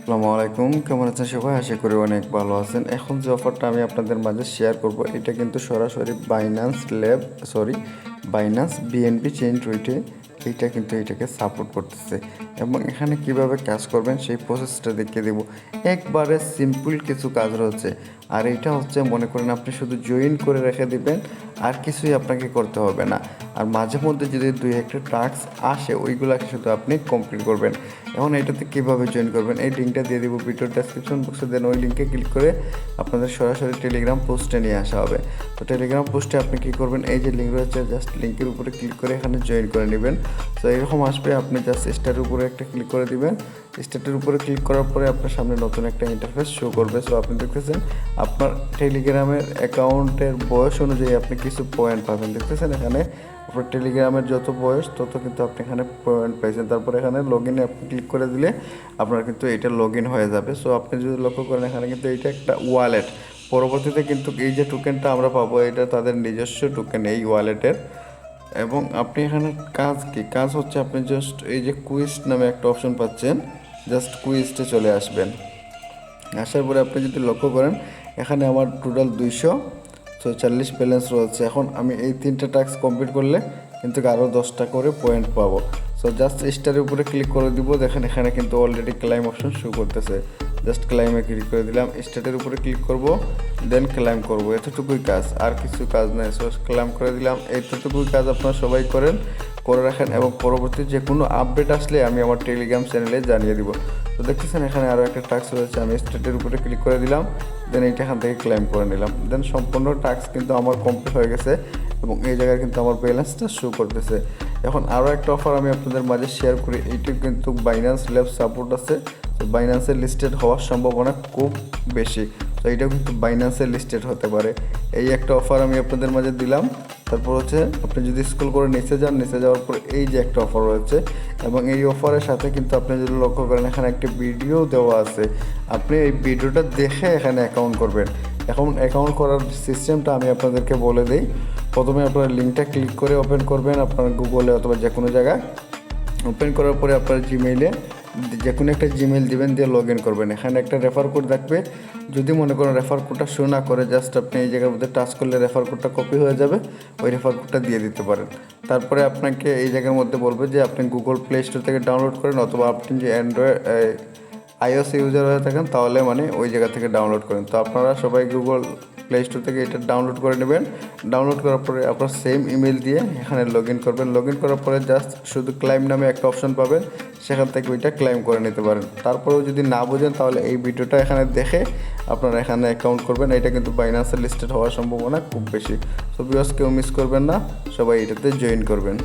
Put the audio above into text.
আসসালামু আলাইকুম, কেমন আছেন সবাই? আশা করি অনেক ভালো আছেন। এখন যে অফারটা আমি আপনাদের মাঝে শেয়ার করব, এটা কিন্তু সরাসরি বাইন্যান্স বিএনবি চেইন টুইটে এইটা কিন্তু এটাকে সাপোর্ট করতেছে। এবং এখানে কিভাবে কাজ করবেন সেই প্রসেসটা দেখিয়ে দেবো। একবারে সিম্পল কিছু কাজ রয়েছে। আর এটা হচ্ছে, মনে করেন আপনি শুধু জয়েন করে রেখে দিবেন, আর কিছুই আপনাকে করতে হবে না। আর মাঝে মধ্যে যদি দুই একটা টাস্ক আসে, ওইগুলোকে শুধু আপনি কমপ্লিট করবেন। এখন এটাতে কীভাবে জয়েন করবেন, এই লিঙ্কটা দিয়ে দেবো ভিডিওর ডেসক্রিপশন বক্সে। দেন ওই লিঙ্কে ক্লিক করে আপনাদের সরাসরি টেলিগ্রাম পোস্টে নিয়ে আসা হবে। তো টেলিগ্রাম পোস্টে আপনি কী করবেন, এই যে লিঙ্ক রয়েছে, জাস্ট লিঙ্কের উপরে ক্লিক করে এখানে জয়েন করে নেবেন। তো এরকম আসবে, আপনি জাস্ট স্টারের উপরে একটা ক্লিক করে দিবেন। স্টার্টের উপরে ক্লিক করার পরে আপনার সামনে নতুন একটা ইন্টারফেস শো করবে। সো আপনি দেখতেছেন আপনার টেলিগ্রামের অ্যাকাউন্টের বয়স অনুযায়ী আপনি কিছু পয়েন্ট পাবেন। দেখতেছেন এখানে আপনার টেলিগ্রামের যত বয়স তত কিন্তু আপনি এখানে পয়েন্ট পাইছেন। তারপর এখানে লগ ইনে আপনি ক্লিক করে দিলে আপনার কিন্তু এটা লগ ইন হয়ে যাবে। সো আপনি যদি লক্ষ্য করেন, এখানে কিন্তু এইটা একটা ওয়ালেট। পরবর্তীতে কিন্তু এই যে টোকেনটা আমরা পাবো, এটা তাদের নিজস্ব টোকেন এই ওয়ালেটের। এবং আপনি এখানে কাজ হচ্ছে, আপনি জাস্ট এই যে কুইজ নামে একটা অপশন পাচ্ছেন, জাস্ট কুইজটে চলে আসবেন। আসার পরে আপনি যদি লক্ষ্য করেন, এখানে আমার টোটাল 246 ব্যালেন্স রয়েছে। এখন আমি এই 3টা টাস্ক কমপ্লিট করলে কিন্তু আরও 10টা করে পয়েন্ট পাবো। সো জাস্ট স্টারের উপরে ক্লিক করে দিব। দেখেন এখানে কিন্তু অলরেডি ক্লাইম অপশন শো করতেছে। জাস্ট ক্লাইমে ক্লিক করে দিলাম, স্টার্টের উপরে ক্লিক করব, দেন ক্লাইম করব। এতটুকুই কাজ, আর কিছু কাজ নেই। সো ক্লাইম করে দিলাম। এতটুকুই কাজ আপনারা সবাই করে রাখেন, এবং পরবর্তী যে কোনো আপডেট আসলে আমি আমার টেলিগ্রাম চ্যানেলে জানিয়ে দিব। তো দেখতেছেন এখানে আরও একটা টাস্ক রয়েছে, আমি স্টার্টের উপরে ক্লিক করে দিলাম, দেন এইটা এখান থেকে ক্লাইম করে নিলাম। দেন সম্পূর্ণ টাস্ক কিন্তু আমার কমপ্লিট হয়ে গেছে, এবং এই জায়গায় কিন্তু আমার ব্যালেন্সটা শো করতেছে। এখন আরও একটা অফার আমি আপনাদের মাঝে শেয়ার করি। এইটা কিন্তু বাইন্যান্স ল্যাব সাপোর্ট আছে। তো বাইন্যান্সের লিস্টেড হওয়ার সম্ভাবনা খুব বেশি। তো এইটাও কিন্তু বাইন্যান্সের লিস্টেড হতে পারে। এই একটা অফার আমি আপনাদের মাঝে দিলাম। তারপর হচ্ছে, আপনি যদি স্ক্রল করে নিচে যান, নিচে যাওয়ার পর এই যে একটা অফার রয়েছে, এবং এই অফারের সাথে কিন্তু আপনি যদি লক্ষ্য করেন, এখানে একটা ভিডিও দেওয়া আছে। আপনি এই ভিডিওটা দেখে এখানে অ্যাকাউন্ট করবেন। এখন অ্যাকাউন্ট করার সিস্টেমটা আমি আপনাদেরকে বলে দিই। প্রথমে আপনার লিঙ্কটা ক্লিক করে ওপেন করবেন আপনার গুগলে অথবা যে কোনো জায়গায়। ওপেন করার পরে আপনার জিমেইলে যে কোনো একটা জিমেইল দিবেন, দিয়ে লগ ইন করবেন। এখানে একটা রেফার কোড থাকবে। যদি মনে করেন রেফার কোডটা শো না করে, জাস্ট আপনি এই জায়গার মধ্যে টাচ করলে রেফার কোডটা কপি হয়ে যাবে, ওই রেফার কোডটা দিয়ে দিতে পারেন। তারপরে আপনাকে এই জায়গার মধ্যে বলবে যে আপনি গুগল প্লে স্টোর থেকে ডাউনলোড করেন, অথবা আপনি যে আইওএস ইউজার হয়ে থাকেন তাহলে মানে ওই জায়গা থেকে ডাউনলোড করেন। তো আপনারা সবাই গুগল প্লে স্টোর থেকে এটা ডাউনলোড করে নেবেন। ডাউনলোড করার পরে আপনার সেম ইমেল দিয়ে এখানে লগ ইন করবেন। লগ ইন করার পরে জাস্ট শুধু ক্লাইম নামে একটা অপশন পাবেন, সেখান থেকে ওইটা ক্লাইম করে নিতে পারেন। তারপরেও যদি না বোঝেন, তাহলে এই ভিডিওটা এখানে দেখে আপনারা এখানে অ্যাকাউন্ট করবেন। এটা কিন্তু বাইন্যান্সের লিস্টেড হওয়ার সম্ভাবনা খুব বেশি। সো ভিউয়ার্স, কেউ মিস করবেন না, সবাই এটাতে জয়েন করবেন।